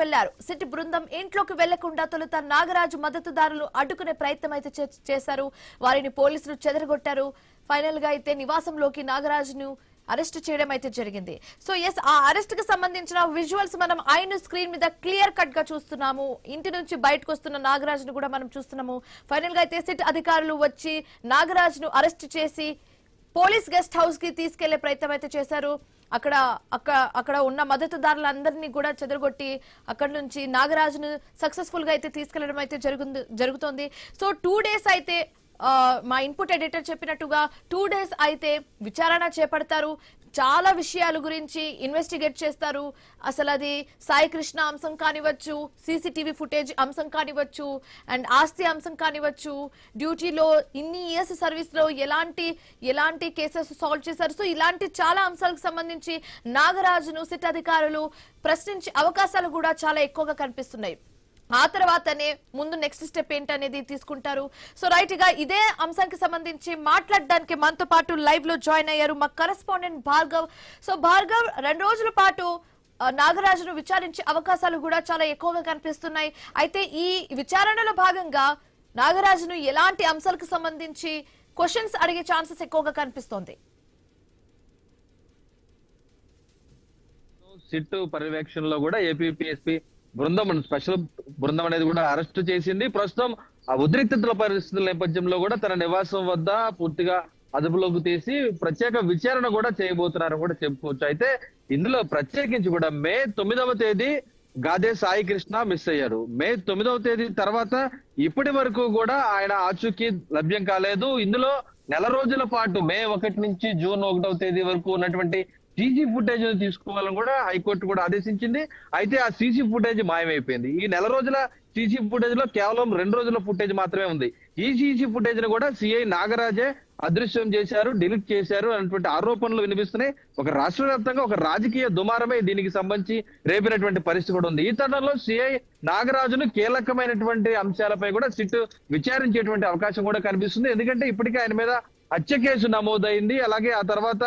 వెళ్లారు. సిట్ బృందం ఇంట్లోకి వెళ్లకుండా తొలుత నాగరాజు మద్దతుదారులు అడ్డుకునే ప్రయత్నం అయితే చేశారు. వారిని పోలీసులు చెదరగొట్టారు. ఫైనల్ గా అయితే నివాసంలోకి నాగరాజును అరెస్ట్ చేయడం అయితే జరిగింది. సో ఎస్, ఆ అరెస్ట్ కి సంబంధించిన విజువల్స్ మనం ఐన్ స్క్రీన్ మీద క్లియర్ కట్ గా చూస్తున్నాము. ఇంటి నుంచి బయటకు వస్తున్న నాగరాజును కూడా మనం చూస్తున్నాము. ఫైనల్ గా అయితే సిట్ అధికారులు వచ్చి నాగరాజును అరెస్ట్ చేసి పోలీస్ గెస్ట్ హౌస్ కి తీసుకెళ్లే ప్రయత్నం అయితే చేశారు. అక్కడ ఉన్న మద్దతుదారులందరినీ కూడా చెదరగొట్టి అక్కడ నుంచి నాగరాజును సక్సెస్ఫుల్ గా అయితే తీసుకెళ్లడం అయితే జరుగుతోంది. సో 2 days అయితే మా ఇన్పుట్ ఎడిటర్ చెప్పినట్టుగా 2 days అయితే విచారణ చేపడతారు. చాలా విషయాల గురించి ఇన్వెస్టిగేట్ చేస్తారు. అసలు అది సాయి కృష్ణ అంశం కానివచ్చు, సీసీటీవీ ఫుటేజ్ అంశం కానివచ్చు, అండ్ ఆస్తి అంశం కానివచ్చు, డ్యూటీలో ఇన్ని ఇయర్స్ సర్వీస్ లో ఎలాంటి కేసెస్ సాల్వ్ చేశారు. సో ఇలాంటి చాలా అంశాలకు సంబంధించి నాగరాజును సిట్ అధికారులు ప్రశ్నించే అవకాశాలు కూడా చాలా ఎక్కువగా కనిపిస్తున్నాయి. ఆ తర్వాతనే ముందు నెక్స్ట్ స్టెప్ ఏంటనేది తీసుకుంటారు. సో రైట్ గా ఇదే అంశానికి సంబంధించి మాట్లాడడానికి మనతో పాటు లైవ్ లో జాయిన్ అయ్యారు మా కరెస్పాండెంట్ భార్గవ్. సో భార్గవ్, 2 రోజుల పాటు నాగరాజును విచారించే అవకాశాలు కూడా చాలా ఎక్కువగా కనిపిస్తున్నాయి. అయితే ఈ విచారణలో భాగంగా నాగరాజును ఎలాంటి అంశాలకు సంబంధించి క్వశ్చన్స్ అడిగే ఛాన్సెస్ ఎక్కువగా కనిపిస్తోంది? సిట్ పర్యవేక్షణలో కూడా ఏపీఎస్పీ బృందం, స్పెషల్ బృందం అనేది కూడా అరెస్ట్ చేసింది. ప్రస్తుతం ఆ ఉద్రిక్తతల పరిస్థితుల నేపథ్యంలో కూడా తన నివాసం వద్ద పూర్తిగా అదుపులోకి తీసి ప్రత్యేక విచారణ కూడా చేయబోతున్నారు కూడా చెప్పుకోవచ్చు. అయితే ఇందులో ప్రత్యేకించి కూడా మే 9వ తేదీ గాదే సాయి కృష్ణ మిస్ అయ్యారు. మే 9వ తేదీ తర్వాత ఇప్పటి వరకు కూడా ఆయన ఆచూకీ లభ్యం కాలేదు. ఇందులో నెల రోజుల పాటు మే 1 నుంచి జూన్ 1వ తేదీ వరకు ఉన్నటువంటి సీసీ ఫుటేజ్ తీసుకోవాలని కూడా హైకోర్టు కూడా ఆదేశించింది. అయితే ఆ సీసీ ఫుటేజ్ మాయమైపోయింది. ఈ నెల రోజుల సీసీ ఫుటేజ్ లో కేవలం 2 రోజుల ఫుటేజ్ మాత్రమే ఉంది. ఈ సీసీ ఫుటేజ్ ను కూడా సిఐ నాగరాజే అదృశ్యం చేశారు, డిలీట్ చేశారు అనేటువంటి ఆరోపణలు వినిపిస్తున్నాయి. ఒక రాష్ట్ర వ్యాప్తంగా ఒక రాజకీయ దుమారమే దీనికి సంబంధించి రేపినటువంటి పరిస్థితి కూడా ఉంది. ఈ తరుణంలో సిఐ నాగరాజును కీలకమైనటువంటి అంశాలపై కూడా సిట్ విచారించేటువంటి అవకాశం కూడా కనిపిస్తుంది. ఎందుకంటే ఇప్పటికే ఆయన మీద హత్య కేసు నమోదైంది. అలాగే ఆ తర్వాత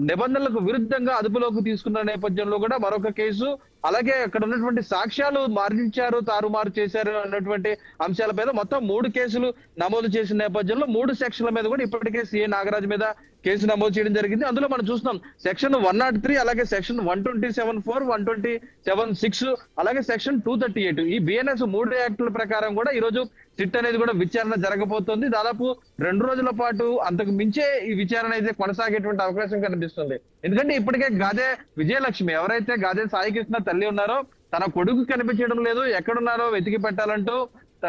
నిబంధనలకు విరుద్ధంగా అదుపులోకి తీసుకున్న నేపథ్యంలో కూడా మరొక కేసు, అలాగే అక్కడ ఉన్నటువంటి సాక్ష్యాలు మార్చారు, తారుమారు చేశారు అన్నటువంటి అంశాలపై మొత్తం 3 కేసులు నమోదు చేసిన నేపథ్యంలో 3 సెక్షన్ల మీద కూడా ఇప్పటికే సిఐ నాగరాజు మీద కేసు నమోదు చేయడం జరిగింది. అందులో మనం చూస్తున్నాం సెక్షన్ 103, అలాగే సెక్షన్ 127(4), 127(6), అలాగే సెక్షన్ 238 ఈ బిఎన్ఎస్ 3 యాక్టుల ప్రకారం కూడా ఈ రోజు సిట్ అనేది కూడా విచారణ జరగబోతోంది. దాదాపు 2 రోజుల పాటు అంతకు మించే ఈ విచారణ అయితే కొనసాగేటువంటి అవకాశం కనిపిస్తుంది. ఎందుకంటే ఇప్పటికే గాదే విజయలక్ష్మి, ఎవరైతే గాదే సాయి కృష్ణ తల్లి ఉన్నారో, తన కొడుకు కనిపించడం లేదు, ఎక్కడున్నారో వెతికి పెట్టాలంటూ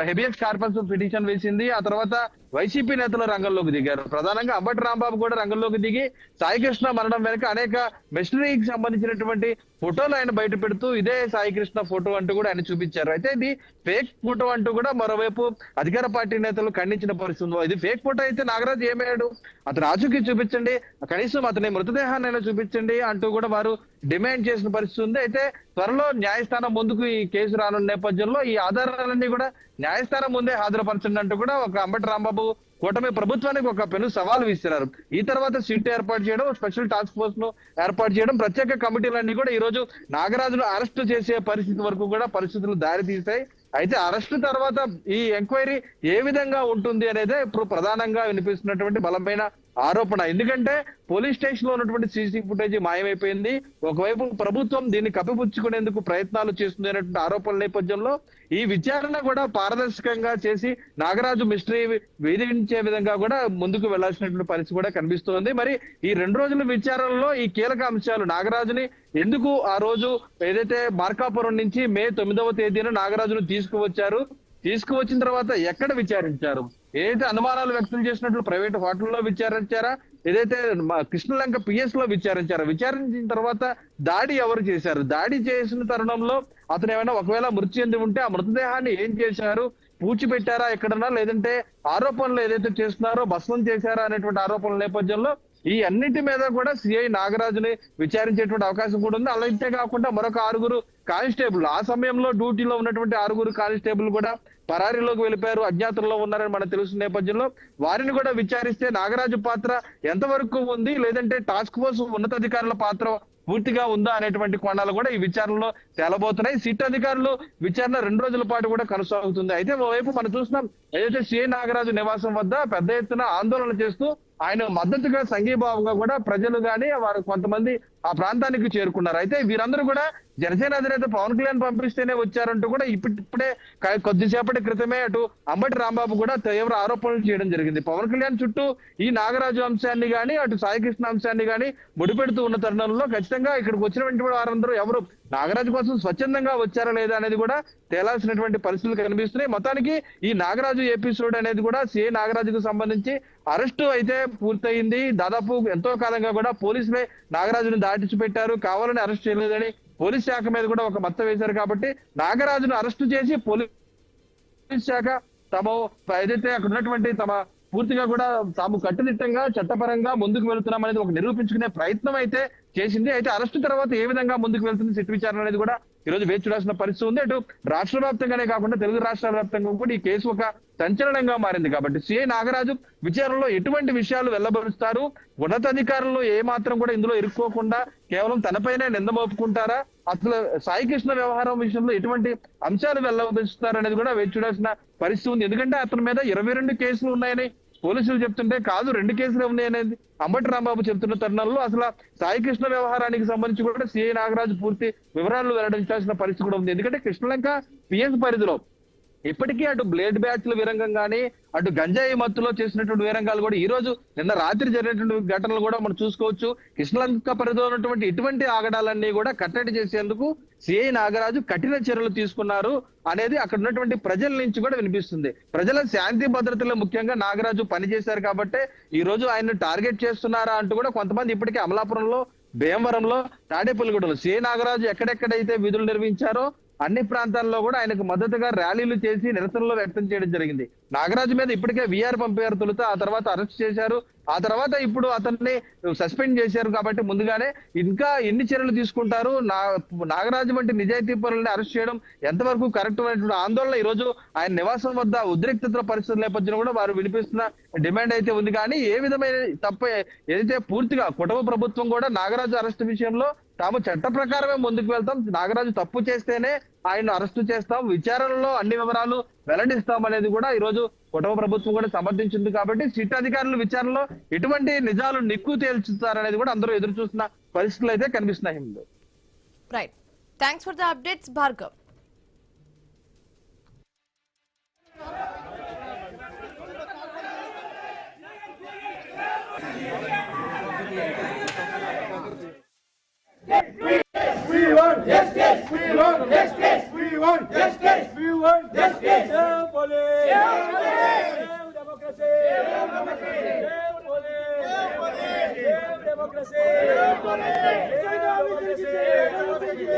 హెబియస్ కార్పస్ పిటిషన్ వేసింది. ఆ తర్వాత వైసీపీ నేతలు రంగంలోకి దిగారు. ప్రధానంగా అంబటి రాంబాబు కూడా రంగంలోకి దిగి సాయికృష్ణ మరణం వెనుక అనేక మెషినరీకి సంబంధించినటువంటి ఫోటోలు ఆయన బయట పెడుతూ ఇదే సాయికృష్ణ ఫోటో అంటూ కూడా ఆయన చూపించారు. అయితే ఇది ఫేక్ ఫోటో అంటూ కూడా మరోవైపు అధికార పార్టీ నేతలు ఖండించిన పరిస్థితి. ఇది ఫేక్ ఫోటో అయితే నాగరాజు ఏమయ్యాడు, అతను ఆచూకీ చూపించండి, కనీసం అతని మృతదేహాన్ని అయినా చూపించండి అంటూ కూడా వారు డిమాండ్ చేసిన పరిస్థితి ఉంది. అయితే త్వరలో న్యాయస్థానం ముందుకు ఈ కేసు రానున్న నేపథ్యంలో ఈ ఆధారాలన్నీ కూడా న్యాయస్థానం ముందే హాజరుపరచండి అంటూ కూడా ఒక అంబటి రాంబాబు కూటమి ప్రభుత్వానికి ఒక పెను సవాల్ విసిరారు. ఈ తర్వాత సిట్ ఏర్పాటు చేయడం, స్పెషల్ టాస్క్ ఫోర్స్ ను ఏర్పాటు చేయడం, ప్రత్యేక కమిటీలన్నీ కూడా ఈ రోజు నాగరాజును అరెస్ట్ చేసే పరిస్థితి వరకు కూడా పరిస్థితులు దారి తీస్తాయి. అయితే అరెస్టు తర్వాత ఈ ఎంక్వైరీ ఏ విధంగా ఉంటుంది అనేది ఇప్పుడు ప్రధానంగా వినిపిస్తున్నటువంటి బలమైన ఆరోపణ. ఎందుకంటే పోలీస్ స్టేషన్ లో ఉన్నటువంటి సీసీ ఫుటేజ్ మాయమైపోయింది. ఒకవైపు ప్రభుత్వం దీన్ని కప్పిపుచ్చుకునేందుకు ప్రయత్నాలు చేస్తుంది అనేటువంటి ఆరోపణల నేపథ్యంలో ఈ విచారణ కూడా పారదర్శకంగా చేసి నాగరాజు మిస్టరీ వేధించే విధంగా కూడా ముందుకు వెళ్లాల్సినటువంటి పరిస్థితి కూడా కనిపిస్తోంది. మరి ఈ 2 రోజుల విచారణలో ఈ కీలక అంశాలు, నాగరాజుని ఎందుకు ఆ రోజు ఏదైతే మార్కాపురం నుంచి మే 9వ తేదీన నాగరాజును తీసుకువచ్చిన తర్వాత ఎక్కడ విచారించారు, ఏదైతే అనుమానాలు వ్యక్తం చేసినట్లు ప్రైవేట్ హోటల్లో విచారించారా, ఏదైతే కృష్ణలంక పిఎస్ లో విచారించిన తర్వాత దాడి ఎవరు చేశారు, దాడి చేసిన తరుణంలో అతను ఏమైనా ఒకవేళ మృతి చెంది ఉంటే ఆ మృతదేహాన్ని ఏం చేశారు, పూడ్చిపెట్టారా ఎక్కడన్నా, లేదంటే ఆరోపణలు ఏదైతే చేస్తున్నారో భస్మం చేశారా అనేటువంటి ఆరోపణల నేపథ్యంలో ఈ అన్నిటి మీద కూడా సిఐ నాగరాజుని విచారించేటువంటి అవకాశం కూడా ఉంది. అలాగే కాకుండా మరొక 6 కానిస్టేబుల్, ఆ సమయంలో డ్యూటీలో ఉన్నటువంటి 6 కానిస్టేబుల్ కూడా పరారీలోకి వెళ్ళిపోయారు, అజ్ఞాతంలో ఉన్నారని మనకు తెలుసు నేపథ్యంలో వారిని కూడా విచారిస్తే నాగరాజు పాత్ర ఎంతవరకు ఉంది, లేదంటే టాస్క్ ఫోర్స్ ఉన్నతాధికారుల పాత్ర పూర్తిగా ఉందా అనేటువంటి కోణాలు కూడా ఈ విచారణలో తేలబోతున్నాయి. సిట్ అధికారులు విచారణ 2 రోజుల పాటు కూడా కొనసాగుతుంది. అయితే ఓవైపు మనం చూస్తున్నాం, ఏదైతే సిఐ నాగరాజు నివాసం వద్ద పెద్ద ఎత్తున ఆందోళన చేస్తూ ఆయన మద్దతుగా సంఘీభావంగా కూడా ప్రజలు గాని వారు కొంతమంది ఆ ప్రాంతానికి చేరుకున్నారు. అయితే వీరందరూ కూడా జనసేన అధినేత పవన్ కళ్యాణ్ పంపిస్తేనే వచ్చారంటూ కూడా ఇప్పుడే కొద్దిసేపటి క్రితమే అటు అంబటి రాంబాబు కూడా తీవ్ర ఆరోపణలు చేయడం జరిగింది. పవన్ కళ్యాణ్ చుట్టూ ఈ నాగరాజు అంశాన్ని గాని అటు సాయికృష్ణ అంశాన్ని గాని ముడిపెడుతూ ఉన్న తరుణంలో ఖచ్చితంగా ఇక్కడికి వచ్చినటువంటి వారందరూ ఎవరు నాగరాజు కోసం స్వచ్ఛందంగా వచ్చారా లేదా అనేది కూడా తేలాల్సినటువంటి పరిస్థితులు కనిపిస్తున్నాయి. మొత్తానికి ఈ నాగరాజు ఎపిసోడ్ అనేది కూడా సిఐ నాగరాజుకు సంబంధించి అరెస్టు అయితే పూర్తయింది. దాదాపు ఎంతో కాలంగా కూడా పోలీసులే నాగరాజును దాటించి పెట్టారు, కావాలని అరెస్ట్ చేయలేదని పోలీస్ శాఖ మీద కూడా ఒక మచ్చ వేశారు. కాబట్టి నాగరాజును అరెస్టు చేసి పోలీస్ శాఖ తమ ఏదైతే అక్కడ ఉన్నటువంటి తమ పూర్తిగా కూడా తాము కట్టుదిట్టంగా చట్టపరంగా ముందుకు వెళ్తున్నాం అనేది ఒక నిరూపించుకునే ప్రయత్నం అయితే చేసింది. అయితే అరెస్టు తర్వాత ఏ విధంగా ముందుకు వెళ్తుంది సిట్ విచారణ అనేది కూడా ఈ రోజు వేచి చూడాల్సిన పరిస్థితి ఉంది. అటు రాష్ట్ర వ్యాప్తంగానే కాకుండా తెలుగు రాష్ట్రాల వ్యాప్తంగా కూడా ఈ కేసు ఒక సంచలనంగా మారింది. కాబట్టి సిఐ నాగరాజు విచారణలో ఎటువంటి విషయాలు వెల్లబరుస్తారు, ఉన్నతాధికారులు ఏ మాత్రం కూడా ఇందులో ఇరుక్కోకుండా కేవలం తనపైనే నింద మోపుకుంటారా, అసలు సాయికృష్ణ వ్యవహారం విషయంలో ఎటువంటి అంశాలు వెల్లబరుస్తారు అనేది కూడా వేచి చూడాల్సిన పరిస్థితి ఉంది. ఎందుకంటే అతని మీద 22 కేసులు ఉన్నాయని పోలీసులు చెప్తుంటే కాదు 2 కేసులు ఉన్నాయనేది అంబటి రాంబాబు చెప్తున్న తరుణంలో అసలు సాయికృష్ణ వ్యవహారానికి సంబంధించి కూడా సిఐ నాగరాజు పూర్తి వివరాలు వెల్లడించాల్సిన పరిస్థితి కూడా ఉంది. ఎందుకంటే కృష్ణలంక పిఎస్ పరిధిలో ఇప్పటికీ అటు బ్లేడ్ బ్యాచ్ల వీరంగం కానీ అటు గంజాయి మత్తులో చేసినటువంటి వీరంగాలు కూడా ఈ రోజు నిన్న రాత్రి జరిగినటువంటి ఘటనలు కూడా మనం చూసుకోవచ్చు. కృష్ణలంక పరిధిలో ఉన్నటువంటి ఇటువంటి ఆగడాలన్నీ కూడా కట్టడి చేసేందుకు సిఐ నాగరాజు కఠిన చర్యలు తీసుకున్నారు అనేది అక్కడ ఉన్నటువంటి ప్రజల నుంచి కూడా వినిపిస్తుంది. ప్రజల శాంతి భద్రతలో ముఖ్యంగా నాగరాజు పనిచేశారు కాబట్టి ఈ రోజు ఆయన టార్గెట్ చేస్తున్నారా అంటూ కూడా కొంతమంది ఇప్పటికే అమలాపురంలో, భీమవరంలో, తాడేపల్లిగూడలో సిఐ నాగరాజు ఎక్కడెక్కడైతే విధులు నిర్వహించారో అన్ని ప్రాంతాల్లో కూడా ఆయనకు మద్దతుగా ర్యాలీలు చేసి నిరసనలు వ్యక్తం చేయడం జరిగింది. నాగరాజు మీద ఇప్పటికే విఆర్ పంపారు తొలుత, ఆ తర్వాత అరెస్ట్ చేశారు, ఆ తర్వాత ఇప్పుడు అతన్ని సస్పెండ్ చేశారు. కాబట్టి ముందుగానే ఇంకా ఎన్ని చర్యలు తీసుకుంటారు, నాగరాజు వంటి నిజాయితీ పరులని అరెస్ట్ చేయడం ఎంతవరకు కరెక్ట్ అనేటువంటి ఆందోళన ఈ రోజు ఆయన నివాసం వద్ద ఉద్రిక్తత పరిస్థితుల నేపథ్యంలో కూడా వారు వినిపిస్తున్న డిమాండ్ అయితే ఉంది. కానీ ఏ విధమైన తప్ప ఏదైతే పూర్తిగా కుటుంబ ప్రభుత్వం కూడా నాగరాజు అరెస్ట్ విషయంలో తాము చట్ట ప్రకారమే ముందుకు వెళ్తాం, నాగరాజు తప్పు చేస్తేనే ఆయన అరెస్టు చేస్తాం, విచారణలో అన్ని వివరాలు వెల్లడిస్తాం అనేది కూడా ఈ రోజు కుటుంబ ప్రభుత్వం కూడా సమర్థించింది. కాబట్టి సిట్ అధికారులు విచారణలో ఎటువంటి నిజాలు నిక్కు తేల్చుతారనేది కూడా అందరూ ఎదురు చూస్తున్న పరిస్థితులు అయితే కనిపిస్తున్నాయి. Right, thanks for the updates Bhargav. We want justice. We want justice. We want justice. We want justice. Save police. Save police. Save democracy. Save democracy. Save police. Save police. Save democracy. Save police. Save democracy. Save democracy.